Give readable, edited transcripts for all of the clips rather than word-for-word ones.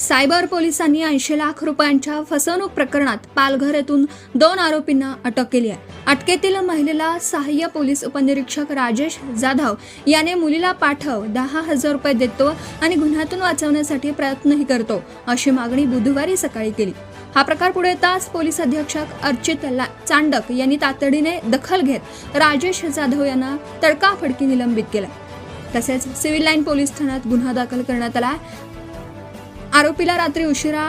Cyber पोलिसांनी 80 लाख रुपयांच्या फसवणूक प्रकरणात पालघर येथून 2 आरोपींना अटक केली आहे. अटकेतील महिलेला सहाय्य पोलीस उपनिरीक्षक राजेश जाधव याने मुलीला पाठव 10,000 रुपये देतो आणि गुन्ह्यातून वाचवण्यासाठी प्रयत्नही करतो अशी मागणी बुधवारी सकाळी केली. हा प्रकार पुढे येताच पोलीस अधीक्षक अर्चित चांडक यांनी तातडीने दखल घेत राजेश जाधव यांना तडकाफडकी निलंबित केलं. तसेच सिव्हिल लाईन पोलीस ठाण्यात गुन्हा दाखल करण्यात आला. आरोपीला रात्री उशिरा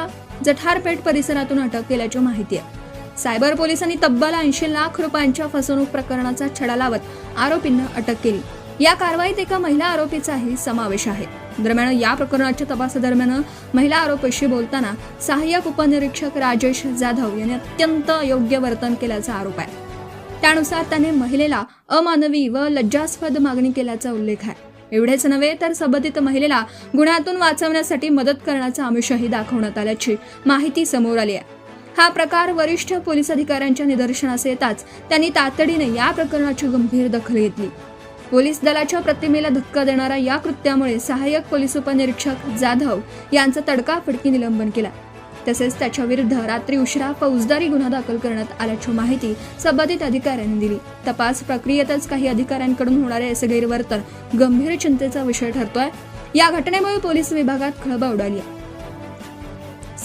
जठारपेठ परिसरातून अटक केल्याची माहिती आहे. सायबर पोलिसांनी तब्बल 80 लाख रुपयांच्या फसवणूक प्रकरणाचा छडा लावत आरोपींना अटक केली. या कारवाईत एका महिला आरोपीचाही समावेश आहे. दरम्यान या प्रकरणाच्या तपासादरम्यान महिला आरोपीशी बोलताना सहाय्यक उपनिरीक्षक राजेश जाधव यांनी अत्यंत अयोग्य वर्तन केल्याचा आरोप आहे. त्यानुसार त्याने महिलेला अमानवी व लज्जास्पद मागणी केल्याचा उल्लेख आहे. एवढेच नव्हे तर संबंधित महिलेला गुन्ह्यातून वाचवण्यासाठी मदत करण्याचा आमिषही दाखवण्यात आल्याची माहिती समोर आली आहे. हा प्रकार वरिष्ठ पोलीस अधिकाऱ्यांच्या निदर्शनास येताच त्यांनी तातडीने या प्रकरणाची गंभीर दखल घेतली. पोलीस दलाच्या प्रतिमेला धक्का देणाऱ्या या कृत्यामुळे सहाय्यक पोलीस उपनिरीक्षक जाधव यांचं तडकाफडकी निलंबन केलं. तसेच त्याच्या विरुद्ध रात्री उशिरा फौजदारी गुन्हा दाखल करण्यात आल्याची माहिती संबंधित अधिकाऱ्यांनी दिली. तपास प्रक्रियेतच काही अधिकाऱ्यांकडून होणारे असे गैरवर्तन गंभीर चिंतेचा विषय ठरतोय. या घटनेमुळे पोलीस विभागात खळबळ उडाली आहे.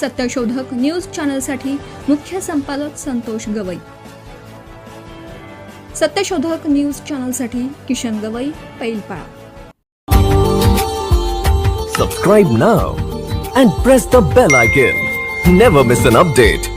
सत्यशोधक न्यूज चॅनलसाठी मुख्य संपादक संतोष गवई. सत्यशोधक न्यूज चॅनलसाठी Kishan Gawai, Pailpala. Subscribe now and press the bell icon. Never miss an update.